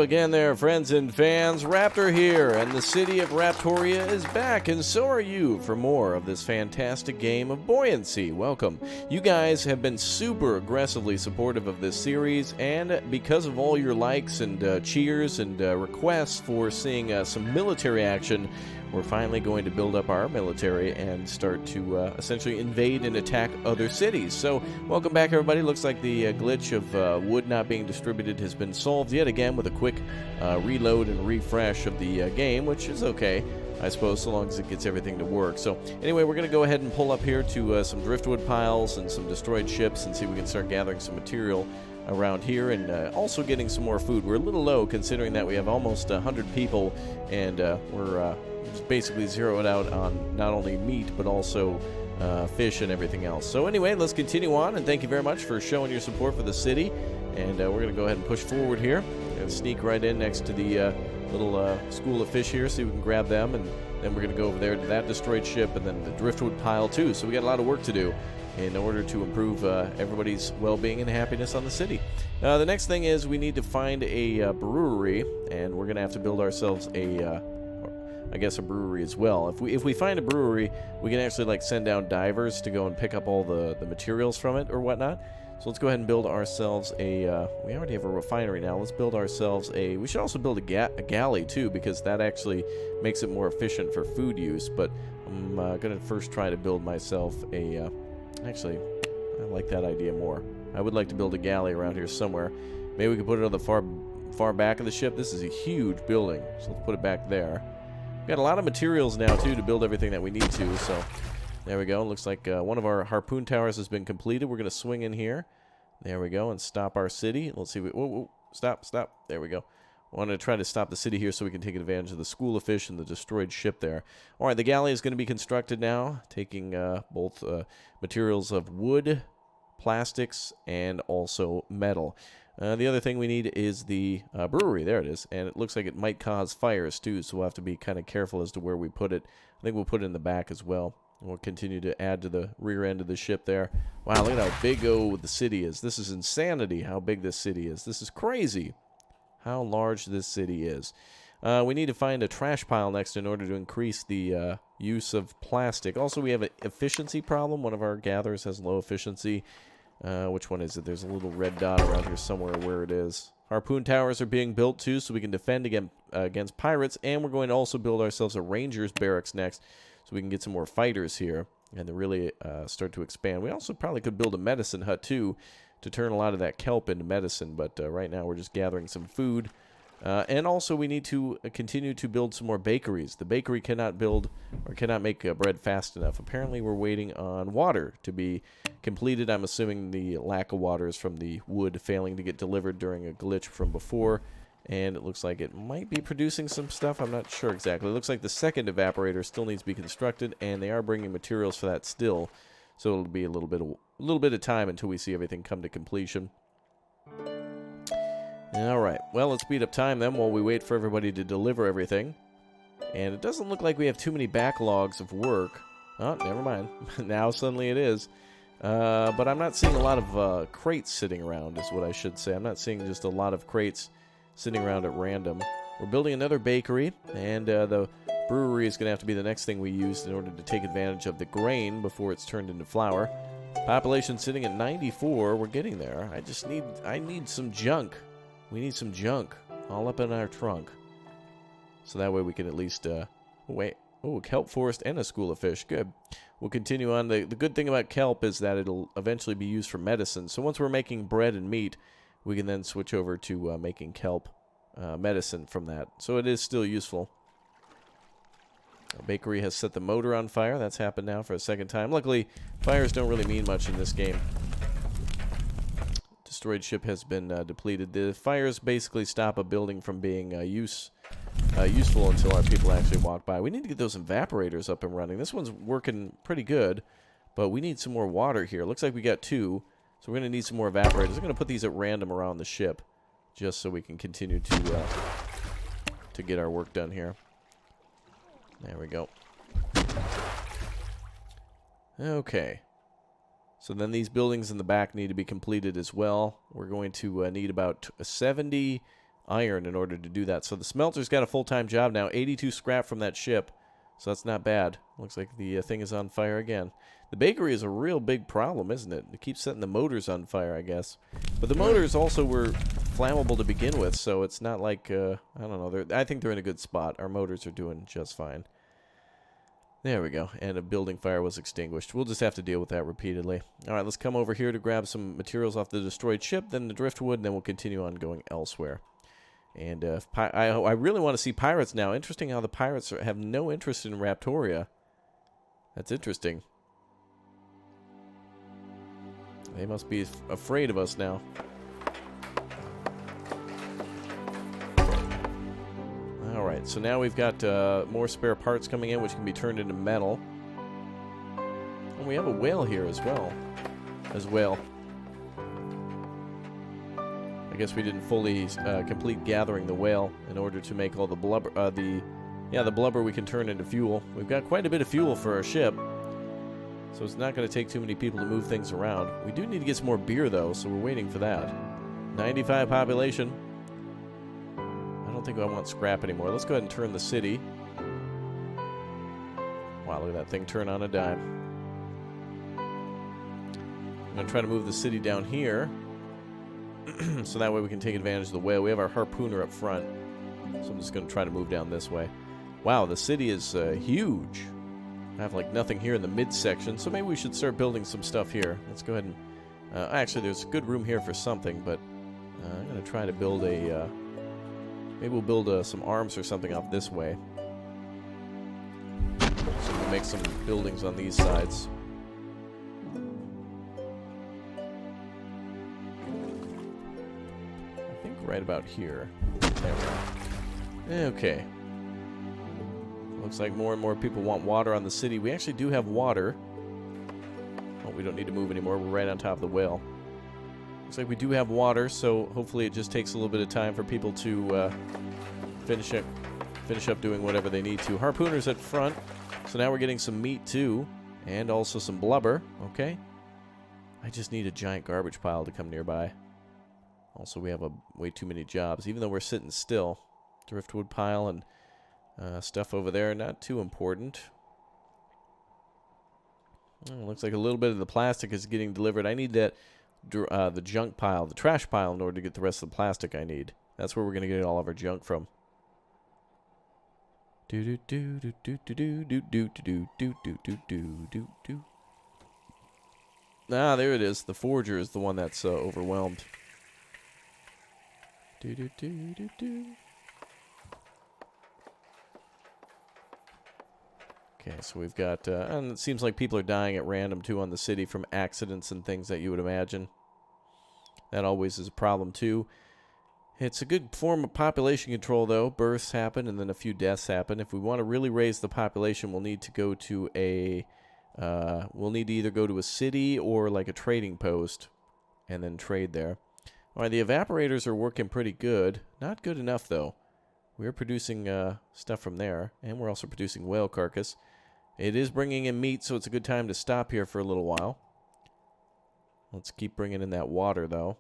again there, friends and fans. Raptor here, and the city of Raptoria is back, and so are you for more of this fantastic game of Buoyancy. Welcome. You guys have been super aggressively supportive of this series, and because of all your likes and cheers and requests for seeing some military action, we're finally going to build up our military and start to essentially invade and attack other cities. So, welcome back, everybody. Looks like the glitch of wood not being distributed has been solved yet again with a quick reload and refresh of the game, which is okay, I suppose, so long as it gets everything to work. So, anyway, we're going to go ahead and pull up here to some driftwood piles and some destroyed ships and see if we can start gathering some material around here and also getting some more food. We're a little low considering that we have almost 100 people and we're just basically zeroed out on not only meat but also fish and everything else. So anyway, let's continue on, and thank you very much for showing your support for the city. And we're going to go ahead and push forward here. We're going to sneak right in next to the little school of fish here, see if we can grab them, and then we're going to go over there to that destroyed ship and then the driftwood pile too. So we got a lot of work to do in order to improve everybody's well-being and happiness on the city. The next thing is we need to find a brewery, and we're going to have to build ourselves I guess a brewery as well. If we find a brewery, we can actually like send down divers to go and pick up all the materials from it or whatnot. So let's go ahead and build ourselves we already have a refinery now. Let's build ourselves we should also build a galley too, because that actually makes it more efficient for food use. But I'm going to first try to build myself actually, I like that idea more. I would like to build a galley around here somewhere. Maybe we could put it on the far back of the ship. This is a huge building, so let's put it back there. We've got a lot of materials now, too, to build everything that we need to, so there we go. Looks like one of our harpoon towers has been completed. We're going to swing in here. There we go, and stop our city. Let's see. Whoa, stop. There we go. I want to try to stop the city here so we can take advantage of the school of fish and the destroyed ship there. All right, the galley is going to be constructed now, taking both materials of wood, plastics, and also metal. The other thing we need is the brewery. There it is. And it looks like it might cause fires, too, so we'll have to be kind of careful as to where we put it. I think we'll put it in the back as well. And we'll continue to add to the rear end of the ship there. Wow, look at how big the city is. This is insanity how big this city is. This is crazy how large this city is. We need to find a trash pile next in order to increase the use of plastic. Also, we have an efficiency problem. One of our gatherers has low efficiency. Which one is it? There's a little red dot around here somewhere where it is. Harpoon towers are being built too, so we can defend against pirates, and we're going to also build ourselves a ranger's barracks next, so we can get some more fighters here and to really start to expand. We also probably could build a medicine hut too to turn a lot of that kelp into medicine, but right now we're just gathering some food. And also we need to continue to build some more bakeries. The bakery cannot make bread fast enough. Apparently we're waiting on water to be completed. I'm assuming the lack of water is from the wood failing to get delivered during a glitch from before. And it looks like it might be producing some stuff. I'm not sure exactly. It looks like the second evaporator still needs to be constructed, and they are bringing materials for that still. So it'll be a little bit of time until we see everything come to completion. Alright, well, let's speed up time then while we wait for everybody to deliver everything. And it doesn't look like we have too many backlogs of work. Oh, never mind. Now suddenly it is. But I'm not seeing a lot of crates sitting around, is what I should say. I'm not seeing just a lot of crates sitting around at random. We're building another bakery, and the brewery is going to have to be the next thing we use in order to take advantage of the grain before it's turned into flour. Population sitting at 94. We're getting there. I need some junk. We need some junk all up in our trunk. So that way we can at least, wait. Oh, kelp forest and a school of fish. Good. We'll continue on. The good thing about kelp is that it'll eventually be used for medicine. So once we're making bread and meat, we can then switch over to making kelp medicine from that. So it is still useful. Our bakery has set the motor on fire. That's happened now for a second time. Luckily, fires don't really mean much in this game. Destroyed ship has been depleted. The fires basically stop a building from being useful until our people actually walk by. We need to get those evaporators up and running. This one's working pretty good, but we need some more water here. Looks like we got 2, so we're going to need some more evaporators. I'm going to put these at random around the ship, just so we can continue to get our work done here. There we go. Okay. So then these buildings in the back need to be completed as well. We're going to need about 70 iron in order to do that. So the smelter's got a full-time job now. 82 scrap from that ship. So that's not bad. Looks like the thing is on fire again. The bakery is a real big problem, isn't it? It keeps setting the motors on fire, I guess. But the motors also were flammable to begin with, so it's not like, I don't know. I think they're in a good spot. Our motors are doing just fine. There we go. And a building fire was extinguished. We'll just have to deal with that repeatedly. All right, let's come over here to grab some materials off the destroyed ship, then the driftwood, and then we'll continue on going elsewhere. And I really want to see pirates now. Interesting how the pirates have no interest in Raptoria. That's interesting. They must be afraid of us now. Alright, so now we've got more spare parts coming in, which can be turned into metal. And we have a whale here as well. I guess we didn't fully complete gathering the whale in order to make all the blubber. The blubber we can turn into fuel. We've got quite a bit of fuel for our ship, so it's not going to take too many people to move things around. We do need to get some more beer, though, so we're waiting for that. 95 population. I don't think I want scrap anymore. Let's go ahead and turn the city. Wow, look at that thing turn on a dime. I'm going to try to move the city down here, so that way we can take advantage of the whale. We have our harpooner up front, so I'm just going to try to move down this way. Wow, the city is huge. I have like nothing here in the midsection, so maybe we should start building some stuff here. Let's go ahead and... actually, there's good room here for something, but I'm going to try to build a... maybe we'll build some arms or something off this way. So we'll make some buildings on these sides. I think right about here. There we go. Okay. Looks like more and more people want water on the city. We actually do have water. Oh, we don't need to move anymore. We're right on top of the whale. Looks like we do have water, so hopefully it just takes a little bit of time for people to finish up doing whatever they need to. Harpooners at front. So now we're getting some meat too, and also some blubber. Okay. I just need a giant garbage pile to come nearby. Also, we have way too many jobs, even though we're sitting still. Driftwood pile and stuff over there, not too important. Oh, looks like a little bit of the plastic is getting delivered. I need that the junk pile, the trash pile, in order to get the rest of the plastic I need. That's where we're going to get all of our junk from. Ah, there it is. The forger is the one that's overwhelmed. Okay, so we've got, and it seems like people are dying at random, too, on the city from accidents and things that you would imagine. That always is a problem, too. It's a good form of population control, though. Births happen, and then a few deaths happen. If we want to really raise the population, we'll need to go to a, we'll need to either go to a city or, like, a trading post, and then trade there. All right, the evaporators are working pretty good. Not good enough, though. We're producing stuff from there, and we're also producing whale carcass. It is bringing in meat, so it's a good time to stop here for a little while. Let's keep bringing in that water, though.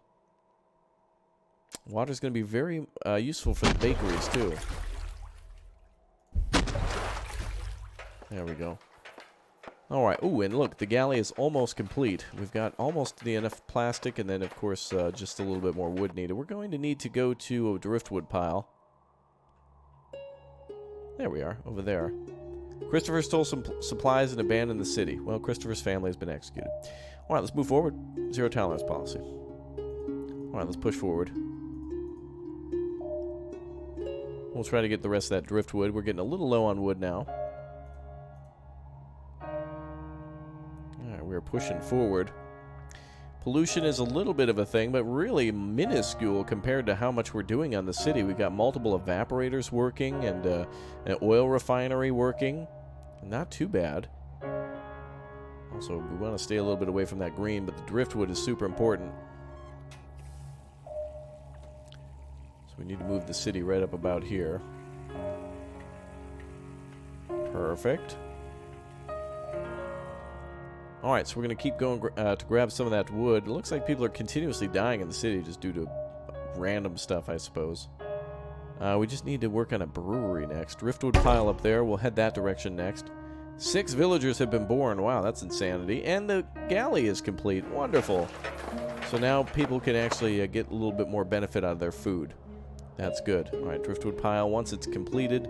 Water's going to be very useful for the bakeries, too. There we go. All right. Ooh, and look, the galley is almost complete. We've got almost enough plastic, and then, of course, just a little bit more wood needed. We're going to need to go to a driftwood pile. There we are, over there. Christopher stole some supplies and abandoned the city. Well, Christopher's family has been executed. All right, let's move forward. Zero tolerance policy. All right, let's push forward. We'll try to get the rest of that driftwood. We're getting a little low on wood now. All right, we're pushing forward. Pollution is a little bit of a thing, but really minuscule compared to how much we're doing on the city. We've got multiple evaporators working and an oil refinery working. Not too bad. Also, we want to stay a little bit away from that green, but the driftwood is super important. So we need to move the city right up about here. Perfect. Alright, so we're going to keep going to grab some of that wood. It looks like people are continuously dying in the city just due to random stuff, I suppose. We just need to work on a brewery next. Driftwood pile up there. We'll head that direction next. 6 villagers have been born. Wow, that's insanity. And the galley is complete. Wonderful. So now people can actually get a little bit more benefit out of their food. That's good. All right, driftwood pile. Once it's completed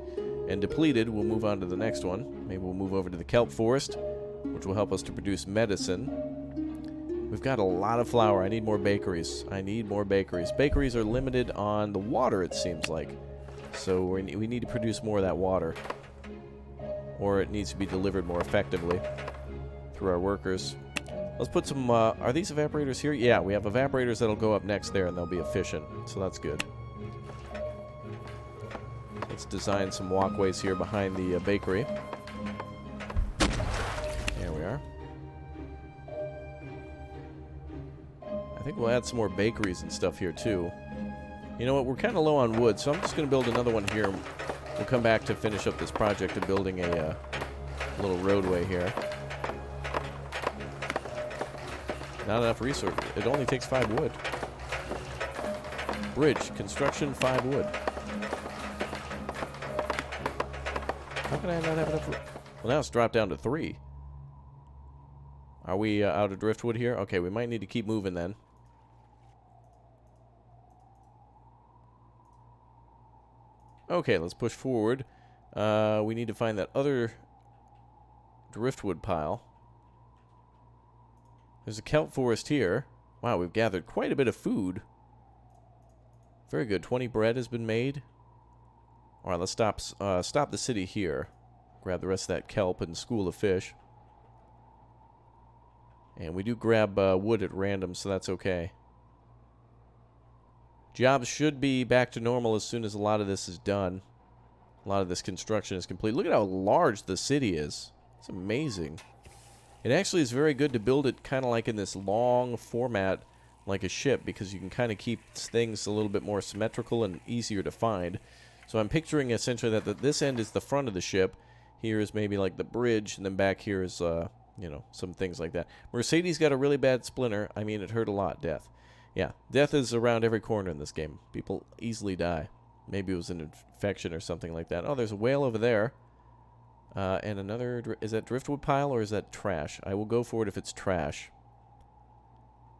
and depleted, we'll move on to the next one. Maybe we'll move over to the kelp forest, which will help us to produce medicine. We've got a lot of flour. I need more bakeries. I need more bakeries. Bakeries are limited on the water, it seems like. So we need to produce more of that water. Or it needs to be delivered more effectively through our workers. Let's put some, are these evaporators here? Yeah, we have evaporators that'll go up next there, and they'll be efficient. So that's good. Let's design some walkways here behind the bakery. There we are. I think we'll add some more bakeries and stuff here, too. You know what? We're kind of low on wood, so I'm just going to build another one here. We'll come back to finish up this project of building a little roadway here. Not enough resource. It only takes 5 wood. Bridge. Construction, 5 wood. How can I not have enough? Well, now it's dropped down to 3. Are we out of driftwood here? Okay, we might need to keep moving then. Okay, let's push forward. We need to find that other driftwood pile. There's a kelp forest here. Wow, we've gathered quite a bit of food. Very good. 20 bread has been made. All right, let's stop the city here. Grab the rest of that kelp and school of fish. And we do grab wood at random, so that's okay. Jobs should be back to normal as soon as a lot of this is done. A lot of this construction is complete. Look at how large the city is. It's amazing. It actually is very good to build it kind of like in this long format, like a ship, because you can kind of keep things a little bit more symmetrical and easier to find. So I'm picturing essentially that this end is the front of the ship. Here is maybe like the bridge, and then back here is, you know, some things like that. Mercedes got a really bad splinter. I mean, it hurt a lot, death. Yeah, death is around every corner in this game. People easily die. Maybe it was an infection or something like that. Oh, there's a whale over there. And another... Is that driftwood pile or is that trash? I will go for it if it's trash.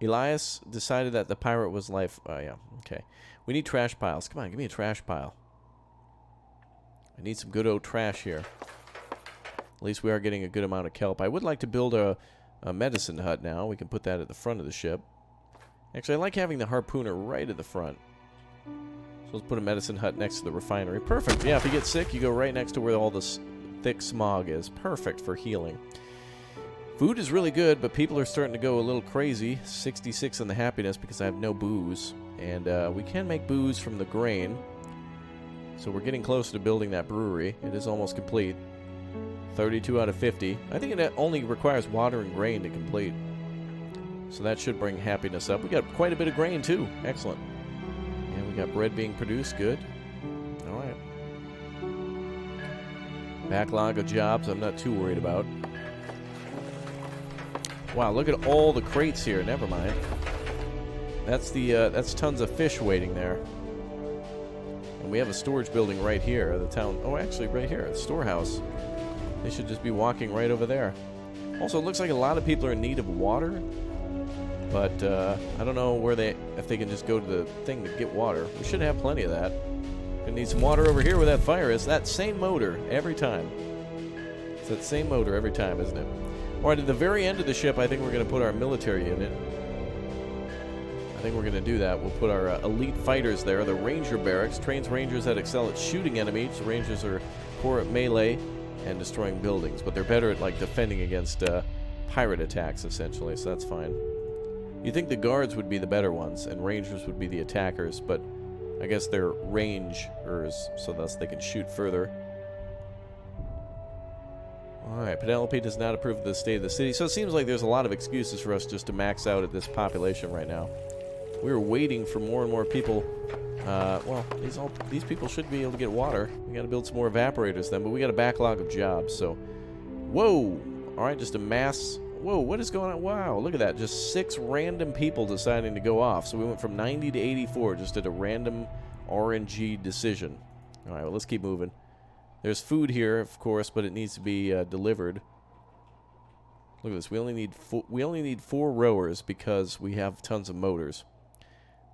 Elias decided that the pirate was life... Oh, yeah. Okay. We need trash piles. Come on, give me a trash pile. I need some good old trash here. At least we are getting a good amount of kelp. I would like to build a medicine hut now. We can put that at the front of the ship. Actually, I like having the harpooner right at the front. So let's put a medicine hut next to the refinery. Perfect. Yeah, if you get sick, you go right next to where all this thick smog is. Perfect for healing. Food is really good, but people are starting to go a little crazy. 66 in the happiness because I have no booze. And we can make booze from the grain. So we're getting close to building that brewery. It is almost complete. 32 out of 50. I think it only requires water and grain to complete. So that should bring happiness up. We got quite a bit of grain, too. Excellent. And we got bread being produced. Good. All right. Backlog of jobs I'm not too worried about. Wow, look at all the crates here. Never mind. That's tons of fish waiting there. And we have a storage building right here. The town... Oh, actually, right here. A storehouse. They should just be walking right over there. Also, it looks like a lot of people are in need of water. But I don't know if they can just go to the thing to get water. We should have plenty of that. Gonna need some water over here where that fire is. That same motor every time. It's that same motor every time, isn't it? All right, at the very end of the ship, I think we're going to put our military unit. I think we're going to do that. We'll put our elite fighters there. The Ranger Barracks trains Rangers that excel at shooting enemies. The Rangers are poor at melee and destroying buildings, but they're better at like defending against pirate attacks, essentially, so that's fine. You'd think the guards would be the better ones, and Rangers would be the attackers, but I guess they're rangers, so thus they can shoot further. Alright, Penelope does not approve of the state of the city, so it seems like there's a lot of excuses for us just to max out at this population right now. We're waiting for more and more people. Well, these people should be able to get water. We gotta build some more evaporators then, but we got a backlog of jobs, so... Whoa! Alright, just a mass... Whoa, what is going on? Wow, look at that. Just 6 random people deciding to go off. So we went from 90 to 84 just at a random RNG decision. All right, well, let's keep moving. There's food here, of course, but it needs to be delivered. Look at this. We only need 4 rowers because we have tons of motors.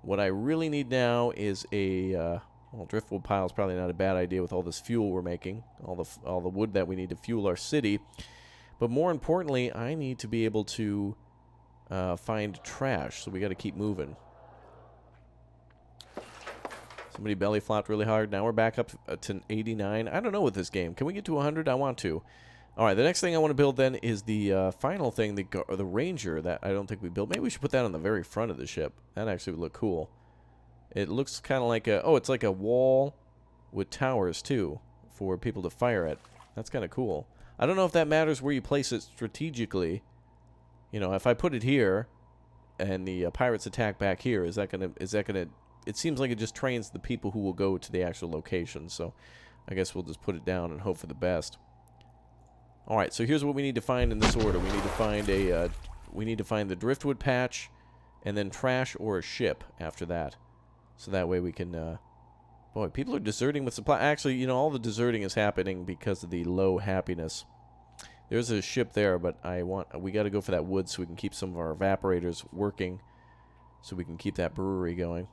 What I really need now is a well, driftwood pile is probably not a bad idea with all this fuel we're making, all the wood that we need to fuel our city. But more importantly, I need to be able to find trash, so we got to keep moving. Somebody belly flopped really hard. Now we're back up to 89. I don't know with this game. Can we get to 100? I want to. All right, the next thing I want to build then is the final thing, the Ranger that I don't think we built. Maybe we should put that on the very front of the ship. That actually would look cool. It looks kind of like a... Oh, it's like a wall with towers, too, for people to fire at. That's kind of cool. I don't know if that matters where you place it strategically. You know, if I put it here and the pirates attack back here, is that gonna... It seems like it just trains the people who will go to the actual location, so I guess we'll just put it down and hope for the best. Alright, so here's what we need to find in this order. We need to find the driftwood patch, and then trash or a ship after that. So that way we can, boy, people are deserting with supply. Actually, you know, all the deserting is happening because of the low happiness. There's a ship there, but we got to go for that wood so we can keep some of our evaporators working, so we can keep that brewery going.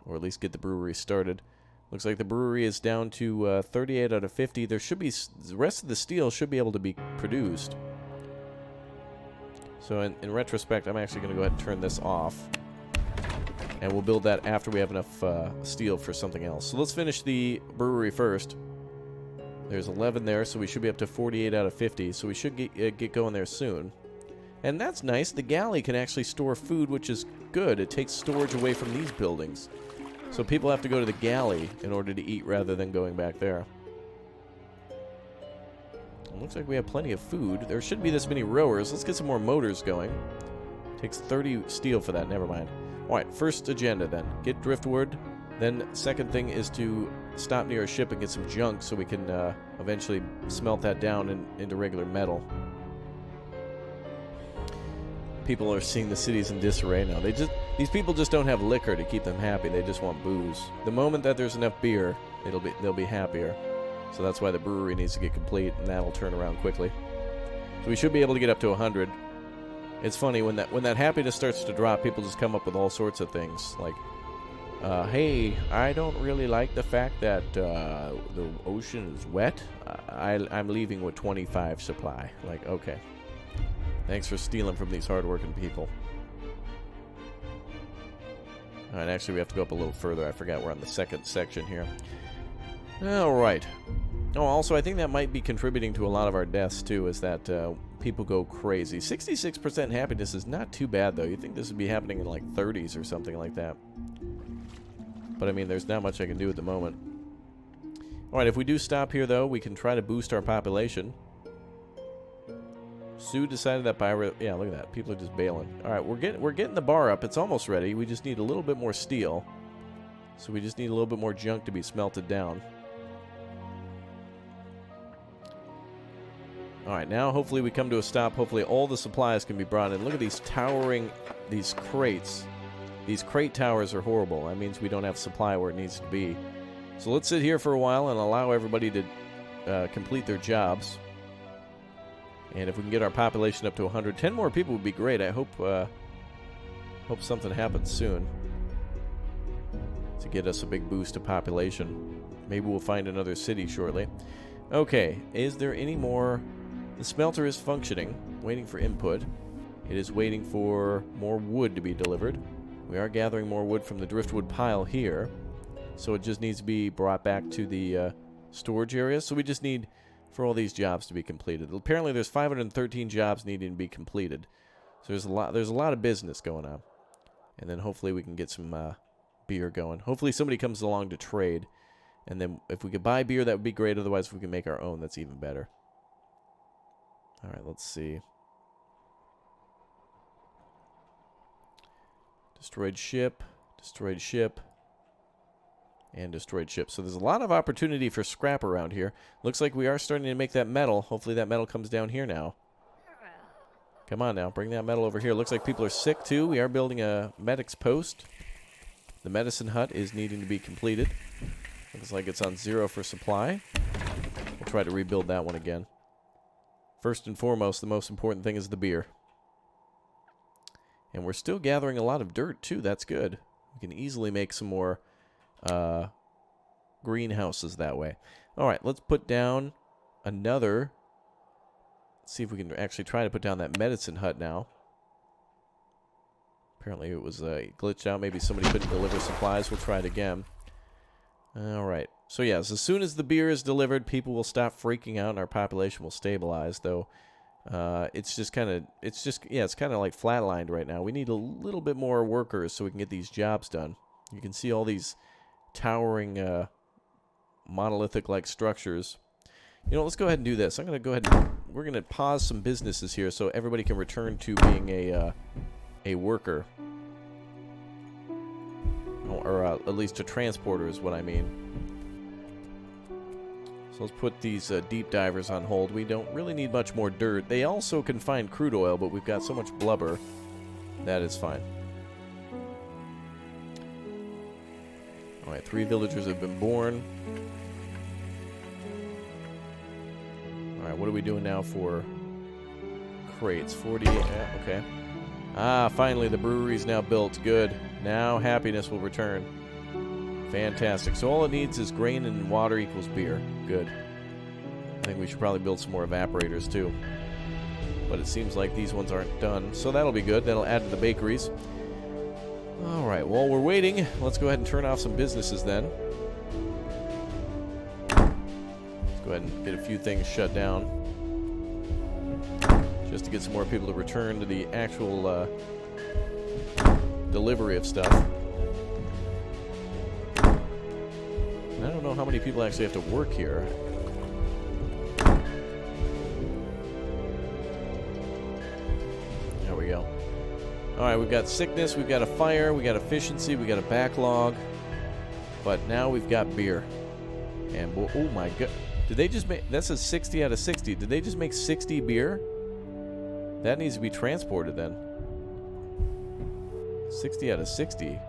Or at least get the brewery started. Looks like the brewery is down to 38 out of 50. There should be... The rest of the steel should be able to be produced. So in retrospect, I'm actually going to go ahead and turn this off. And we'll build that after we have enough steel for something else. So let's finish the brewery first. There's 11 there, so we should be up to 48 out of 50. So we should get going there soon. And that's nice. The galley can actually store food, which is good. It takes storage away from these buildings. So people have to go to the galley in order to eat rather than going back there. It looks like we have plenty of food. There shouldn't be this many rowers. Let's get some more motors going. Takes 30 steel for that. Never mind. Alright, first agenda then. Get driftwood. Then second thing is to stop near a ship and get some junk so we can eventually smelt that down into regular metal. People are seeing the cities in disarray now. These people just don't have liquor to keep them happy. They just want booze. The moment that there's enough beer, they'll be happier. So that's why the brewery needs to get complete, and that'll turn around quickly. So we should be able to get up to 100. It's funny when that happiness starts to drop, people just come up with all sorts of things like, hey, I don't really like the fact that the ocean is wet. I'm leaving with 25 supply. Like, okay. Thanks for stealing from these hardworking people. Alright, actually we have to go up a little further. I forgot we're on the second section here. Alright. Oh, also I think that might be contributing to a lot of our deaths too, is that people go crazy. 66% happiness is not too bad though. You'd think this would be happening in like 30s or something like that. But I mean, there's not much I can do at the moment. Alright, if we do stop here though, we can try to boost our population. Sue decided that yeah, look at that. People are just bailing. Alright, we're getting the bar up. It's almost ready. We just need a little bit more steel. So we just need a little bit more junk to be smelted down. Alright, now hopefully we come to a stop. Hopefully all the supplies can be brought in. Look at these these crates. These crate towers are horrible. That means we don't have supply where it needs to be. So let's sit here for a while and allow everybody to complete their jobs. And if we can get our population up to 100, 10 more people would be great. I hope something happens soon to get us a big boost of population. Maybe we'll find another city shortly. Okay, is there any more? The smelter is functioning, waiting for input. It is waiting for more wood to be delivered. We are gathering more wood from the driftwood pile here. So it just needs to be brought back to the storage area. So we just need for all these jobs to be completed. Apparently there's 513 jobs needing to be completed. So there's a lot of business going on. And then hopefully we can get some beer going. Hopefully somebody comes along to trade. And then if we could buy beer, that would be great. Otherwise, if we can make our own, that's even better. All right, let's see. Destroyed ship, and destroyed ship. So there's a lot of opportunity for scrap around here. Looks like we are starting to make that metal. Hopefully that metal comes down here now. Come on now, bring that metal over here. Looks like people are sick too. We are building a medic's post. The medicine hut is needing to be completed. Looks like it's on 0 for supply. We'll try to rebuild that one again. First and foremost, the most important thing is the beer. And we're still gathering a lot of dirt, too. That's good. We can easily make some more greenhouses that way. All right, let's put down another. Let's see if we can actually try to put down that medicine hut now. Apparently it was glitched out. Maybe somebody couldn't deliver supplies. We'll try it again. All right. So, yes, as soon as the beer is delivered, people will stop freaking out and our population will stabilize, though. It's just kind of, it's kind of like flatlined right now. We need a little bit more workers so we can get these jobs done. You can see all these towering, monolithic-like structures. You know, let's go ahead and do this. I'm going to go ahead and, we're going to pause some businesses here so everybody can return to being a worker. Or at least a transporter is what I mean. So let's put these deep divers on hold. We don't really need much more dirt. They also can find crude oil, but we've got so much blubber. That is fine. Alright, 3 villagers have been born. Alright, what are we doing now for crates? 48, okay. Ah, finally the brewery's now built. Good. Now happiness will return. Fantastic. So all it needs is grain and water equals beer. Good. I think we should probably build some more evaporators too. But it seems like these ones aren't done. So that'll be good. That'll add to the bakeries. Alright, while we're waiting, let's go ahead and turn off some businesses then. Let's go ahead and get a few things shut down. Just to get some more people to return to the actual delivery of stuff. I don't know how many people actually have to work here. There we go. Alright, we've got sickness, we've got a fire, we got efficiency, we got a backlog. But now we've got beer. And, oh my god. Did they just make, that says 60 out of 60. Did they just make 60 beer? That needs to be transported then. 60 out of 60.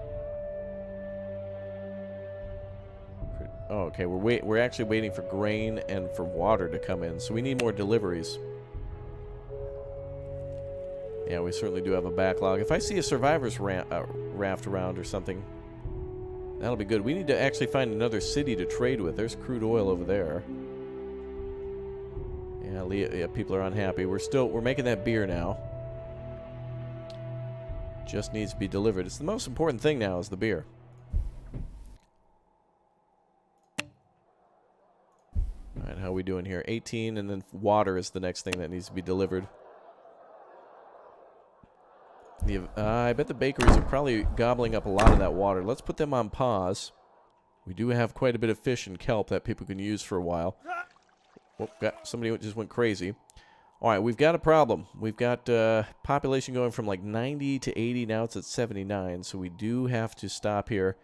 Oh, okay, we're actually waiting for grain and for water to come in, so we need more deliveries. Yeah, we certainly do have a backlog. If I see a survivor's raft around or something, that'll be good. We need to actually find another city to trade with. There's crude oil over there. Yeah, people are unhappy. We're making that beer now. Just needs to be delivered. It's the most important thing now is the beer. Alright, how are we doing here? 18, and then water is the next thing that needs to be delivered. I bet the bakeries are probably gobbling up a lot of that water. Let's put them on pause. We do have quite a bit of fish and kelp that people can use for a while. Oh, somebody just went crazy. Alright, we've got a problem. We've got population going from like 90 to 80. Now it's at 79. So we do have to stop here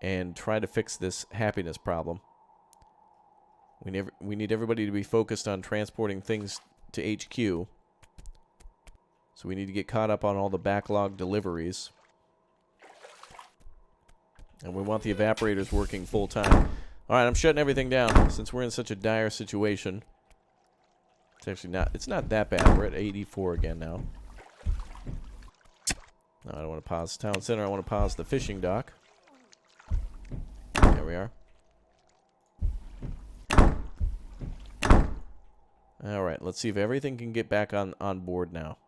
and try to fix this happiness problem. We need everybody to be focused on transporting things to HQ. So we need to get caught up on all the backlog deliveries. And we want the evaporators working full time. Alright, I'm shutting everything down since we're in such a dire situation. It's actually not that bad. We're at 84 again now. No, I don't want to pause the town center. I want to pause the fishing dock. There we are. Alright, let's see if everything can get back on board now.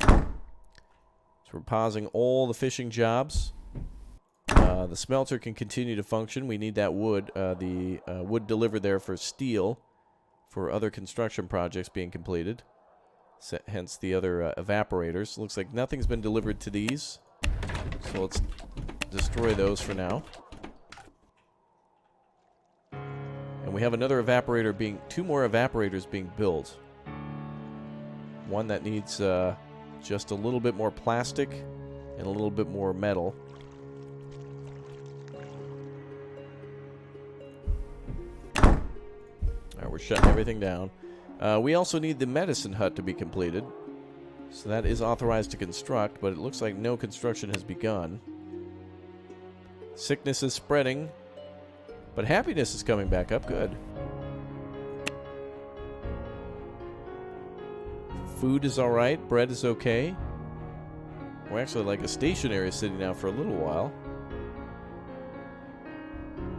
So we're pausing all the fishing jobs. The smelter can continue to function. We need that wood. The wood delivered there for steel for other construction projects being completed. Hence the other evaporators. Looks like nothing's been delivered to these. So let's destroy those for now. And we have another evaporator being... 2 more evaporators being built. One that needs just a little bit more plastic and a little bit more metal. Alright, we're shutting everything down. We also need the medicine hut to be completed. So that is authorized to construct, but it looks like no construction has begun. Sickness is spreading, but happiness is coming back up. Good. Food is alright. Bread is okay. We're actually like a stationary city now for a little while.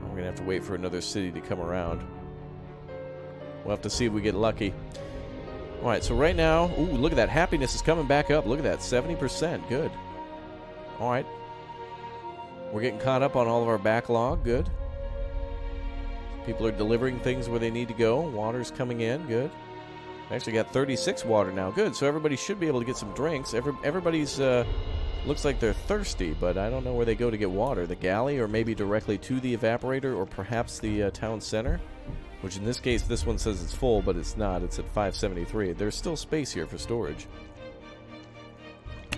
We're going to have to wait for another city to come around. We'll have to see if we get lucky. Alright, so right now... Ooh, look at that. Happiness is coming back up. Look at that. 70%. Good. Alright. We're getting caught up on all of our backlog. Good. People are delivering things where they need to go. Water's coming in. Good. We actually got 36 water now. Good. So everybody should be able to get some drinks. Everybody's... looks like they're thirsty, but I don't know where they go to get water. The galley, or maybe directly to the evaporator, or perhaps the town center. Which in this case, this one says it's full, but it's not. It's at 573. There's still space here for storage.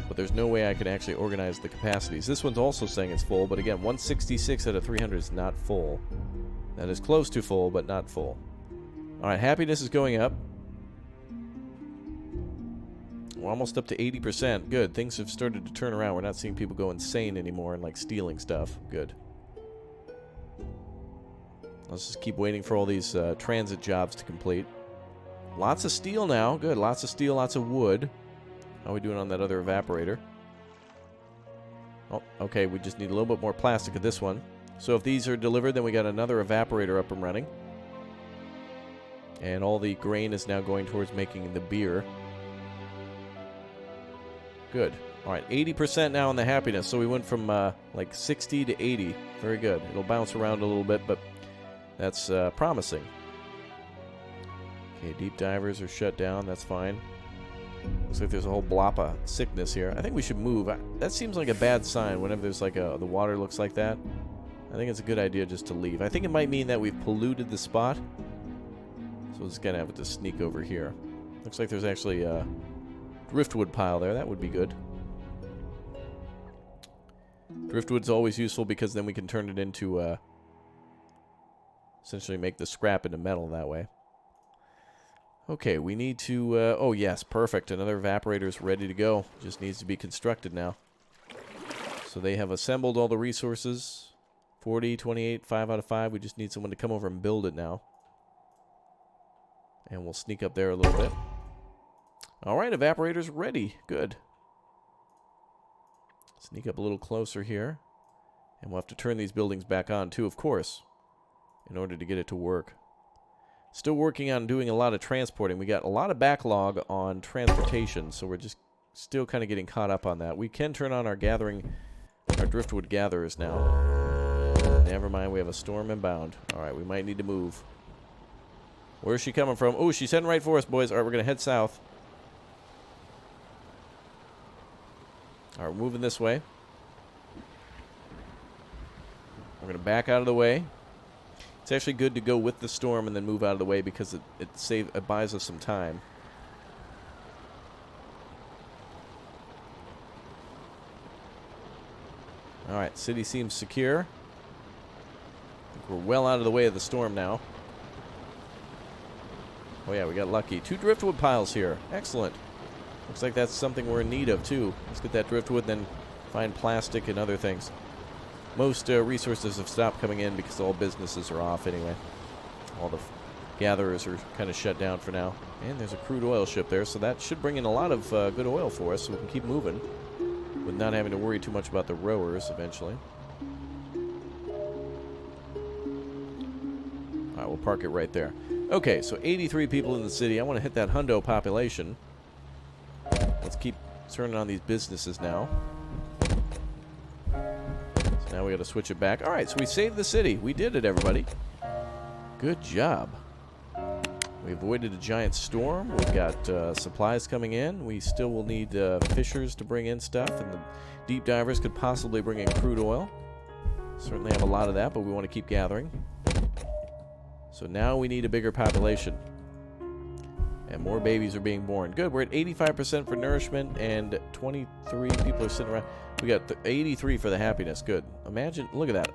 But there's no way I can actually organize the capacities. This one's also saying it's full, but again, 166 out of 300 is not full. That is close to full, but not full. Alright, happiness is going up. We're almost up to 80%. Good. Things have started to turn around. We're not seeing people go insane anymore and like stealing stuff. Good. Let's just keep waiting for all these transit jobs to complete. Lots of steel now. Good. Lots of steel, lots of wood. How are we doing on that other evaporator? Oh, okay. We just need a little bit more plastic at this one. So if these are delivered, then we got another evaporator up and running. And all the grain is now going towards making the beer. Good. All right, 80% now on the happiness. So we went from like 60 to 80. Very good. It'll bounce around a little bit, but that's promising. Okay, deep divers are shut down. That's fine. Looks like there's a whole blop of sickness here. I think we should move. That seems like a bad sign whenever there's like the water looks like that. I think it's a good idea just to leave. I think it might mean that we've polluted the spot. So we're just going to have to sneak over here. Looks like there's actually a driftwood pile there. That would be good. Driftwood's always useful because then we can turn it into... essentially make the scrap into metal that way. Okay, we need to... oh, yes, perfect. Another evaporator is ready to go. Just needs to be constructed now. So they have assembled all the resources. 40, 28, 5 out of 5. We just need someone to come over and build it now. And we'll sneak up there a little bit. Alright, evaporator's ready. Good. Sneak up a little closer here. And we'll have to turn these buildings back on too, of course, in order to get it to work. Still working on doing a lot of transporting. We got a lot of backlog on transportation, so we're just still kind of getting caught up on that. We can turn on our driftwood gatherers now. Never mind, we have a storm inbound. Alright, we might need to move. Where's she coming from? Oh, she's heading right for us, boys. Alright, we're going to head south. Alright, we're moving this way. We're going to back out of the way. It's actually good to go with the storm and then move out of the way because it buys us some time. Alright, city seems secure. I think we're well out of the way of the storm now. Oh yeah, we got lucky. 2 driftwood piles here. Excellent. Looks like that's something we're in need of too. Let's get that driftwood, then find plastic and other things. Most resources have stopped coming in because all businesses are off anyway. All the gatherers are kind of shut down for now. And there's a crude oil ship there, so that should bring in a lot of good oil for us so we can keep moving with not having to worry too much about the rowers eventually. Alright, we'll park it right there. Okay, so 83 people in the city. I want to hit that hundo population. Let's keep turning on these businesses now. So now we got to switch it back. Alright, so we saved the city. We did it, everybody. Good job. We avoided a giant storm. We've got supplies coming in. We still will need fishers to bring in stuff, and the deep divers could possibly bring in crude oil. Certainly have a lot of that, but we want to keep gathering. So now we need a bigger population. And more babies are being born. Good, we're at 85% for nourishment, and 23 people are sitting around. We got 83 for the happiness. Good. Imagine, look at that.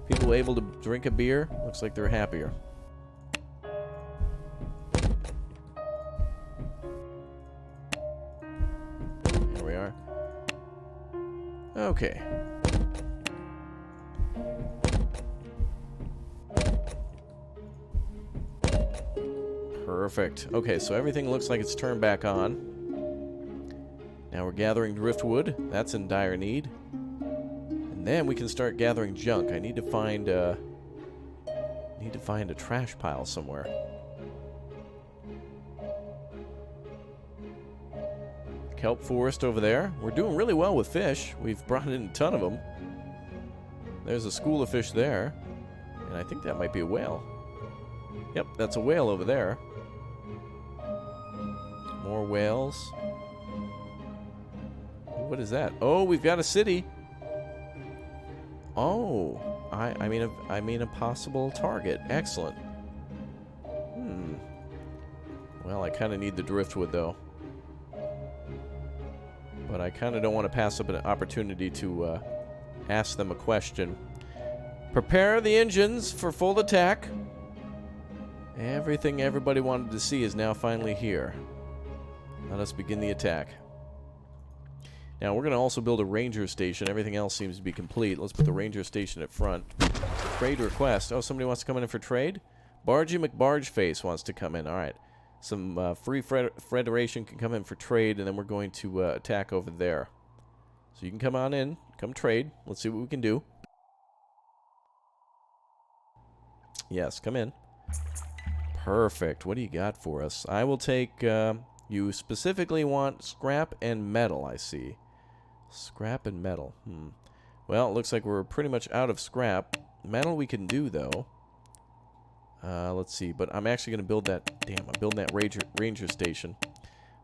People able to drink a beer. Looks like they're happier. Here we are. Okay. Perfect. Okay, so everything looks like it's turned back on. Now we're gathering driftwood. That's in dire need. And then we can start gathering junk. I need to find a trash pile somewhere. Kelp forest over there. We're doing really well with fish. We've brought in a ton of them. There's a school of fish there. And I think that might be a whale. Yep, that's a whale over there. More whales. What is that? Oh, we've got a city. Oh, I mean a possible target. Excellent. Well, I kind of need the driftwood though. But I kind of don't want to pass up an opportunity to ask them a question. Prepare the engines for full attack. Everything everybody wanted to see is now finally here. Let us begin the attack. Now, we're going to also build a ranger station. Everything else seems to be complete. Let's put the ranger station at front. Trade request. Oh, somebody wants to come in for trade? Bargy McBargeface wants to come in. All right. Some free Federation can come in for trade, and then we're going to attack over there. So you can come on in. Come trade. Let's see what we can do. Yes, come in. Perfect. What do you got for us? I will take... you specifically want scrap and metal, I see. Scrap and metal. Well, it looks like we're pretty much out of scrap. Metal we can do, though. Let's see. But I'm actually going to build that... Damn, I'm building that ranger station.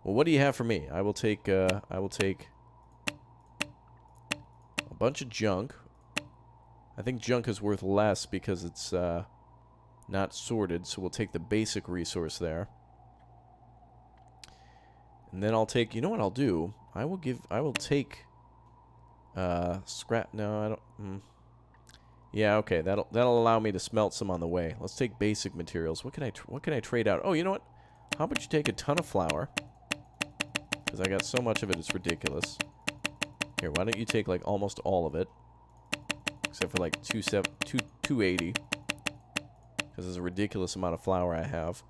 Well, what do you have for me? I will take a bunch of junk. I think junk is worth less because it's not sorted, so we'll take the basic resource there. And then I'll take, you know what I'll do? I will take scrap. No, I don't. Yeah, okay. That'll allow me to smelt some on the way. Let's take basic materials. What can I trade out? Oh, you know what? How about you take a ton of flour? Because I got so much of it, it's ridiculous. Here, why don't you take like almost all of it, except for like 280, because there's a ridiculous amount of flour I have.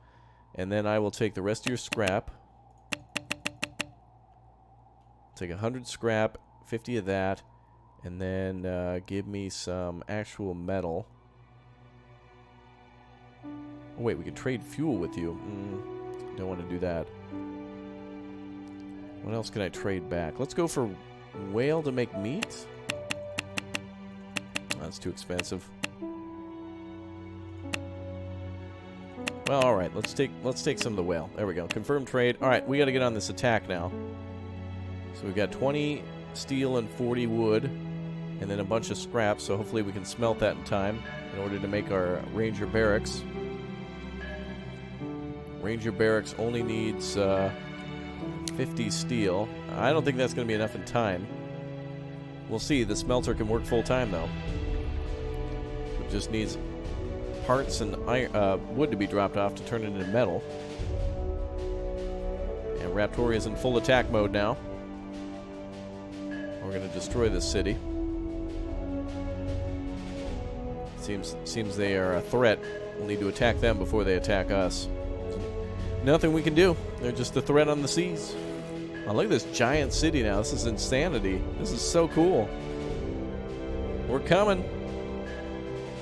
And then I will take the rest of your scrap. Take 100 scrap, 50 of that, and then give me some actual metal. Oh, wait, we can trade fuel with you. Don't want to do that. What else can I trade back? Let's go for whale to make meat. That's too expensive. Well, all right. Let's take some of the whale. There we go. Confirm trade. All right, we got to get on this attack now. So we've got 20 steel and 40 wood, and then a bunch of scrap, so hopefully we can smelt that in time in order to make our Ranger Barracks. Ranger Barracks only needs 50 steel. I don't think that's going to be enough in time. We'll see. The smelter can work full time, though. It just needs parts and wood to be dropped off to turn it into metal. And Raptoria's in full attack mode now. We're going to destroy this city. Seems they are a threat. We'll need to attack them before they attack us. Nothing we can do. They're just a threat on the seas. Oh, look at this giant city now. This is insanity. This is so cool. We're coming.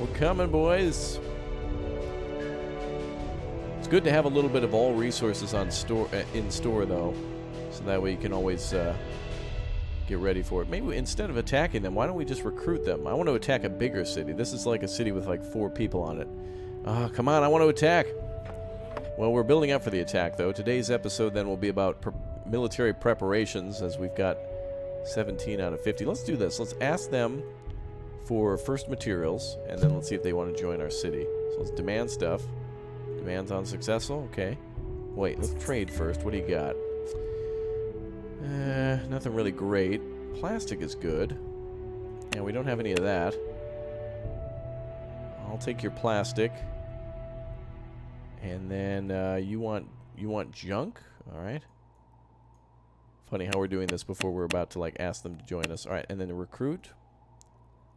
We're coming, boys. It's good to have a little bit of all resources on in store, though, so that way you can always get ready for it. Maybe instead of attacking them, why don't we just recruit them? I want to attack a bigger city. This is like a city with like 4 people on it. Come on, I want to attack. Well, we're building up for the attack, though. Today's episode then will be about military preparations, as we've got 17 out of 50. Let's do this. Let's ask them for first materials, and then let's see if they want to join our city. So let's demand stuff. Demands unsuccessful. Okay. Wait, let's trade first. What do you got? Nothing really great. Plastic is good. Yeah, we don't have any of that. I'll take your plastic. And then you want junk? All right. Funny how we're doing this before we're about to like ask them to join us. All right, and then the recruit.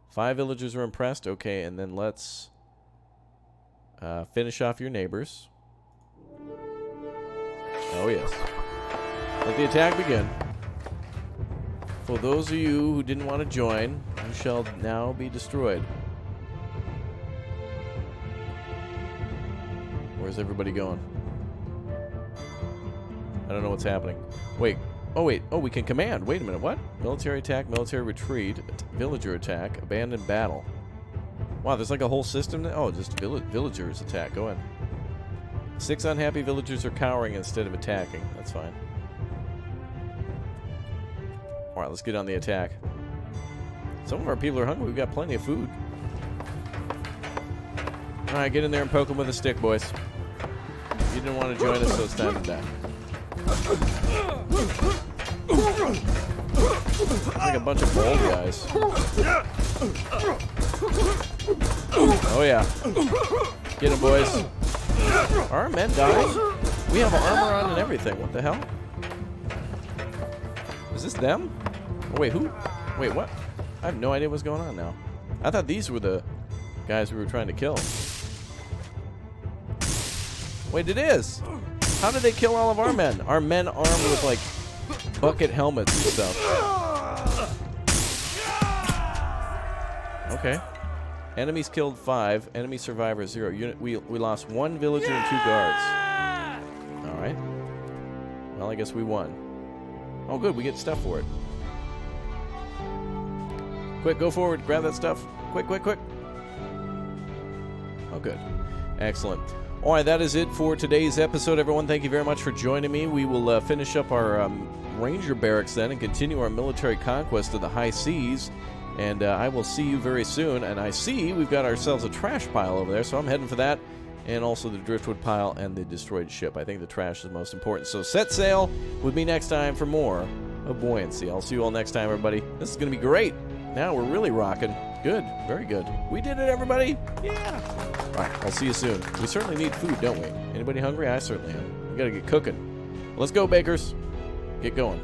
5 villagers are impressed. Okay, and then let's finish off your neighbors. Oh, yes. Let the attack begin. For those of you who didn't want to join, you shall now be destroyed. Where's everybody going? I don't know what's happening. Wait. Oh, wait. Oh, we can command. Wait a minute. What? Military attack, military retreat, villager attack, abandoned battle. Wow, there's like a whole system. Oh, just villagers attack. Go ahead. 6 unhappy villagers are cowering instead of attacking. That's fine. Alright, let's get on the attack. Some of our people are hungry. We've got plenty of food. Alright, get in there and poke them with a stick, boys. You didn't want to join us, so it's time to die. Like a bunch of bald guys. Oh, yeah. Get him, boys. Are our men dying? We have armor on and everything. What the hell? Is this them? Oh, wait, who? Wait, what? I have no idea what's going on now. I thought these were the guys we were trying to kill. Wait, it is! How did they kill all of our men? Our men armed with, like, bucket helmets and stuff. Okay. Enemies killed 5. Enemy survivors 0. We lost 1 villager and 2 guards. Alright. Well, I guess we won. Oh, good. We get stuff for it. Quick, go forward. Grab that stuff. Quick, quick, quick. Oh, good. Excellent. All right, that is it for today's episode, everyone. Thank you very much for joining me. We will finish up our ranger barracks then and continue our military conquest of the high seas. And I will see you very soon. And I see we've got ourselves a trash pile over there, so I'm heading for that. And also the driftwood pile and the destroyed ship. I think the trash is most important. So set sail with me next time for more of Buoyancy. I'll see you all next time, everybody. This is going to be great. Now we're really rocking. Good. Very good. We did it, everybody. Yeah. All right. I'll see you soon. We certainly need food, don't we? Anybody hungry? I certainly am. We got to get cooking. Let's go, bakers. Get going.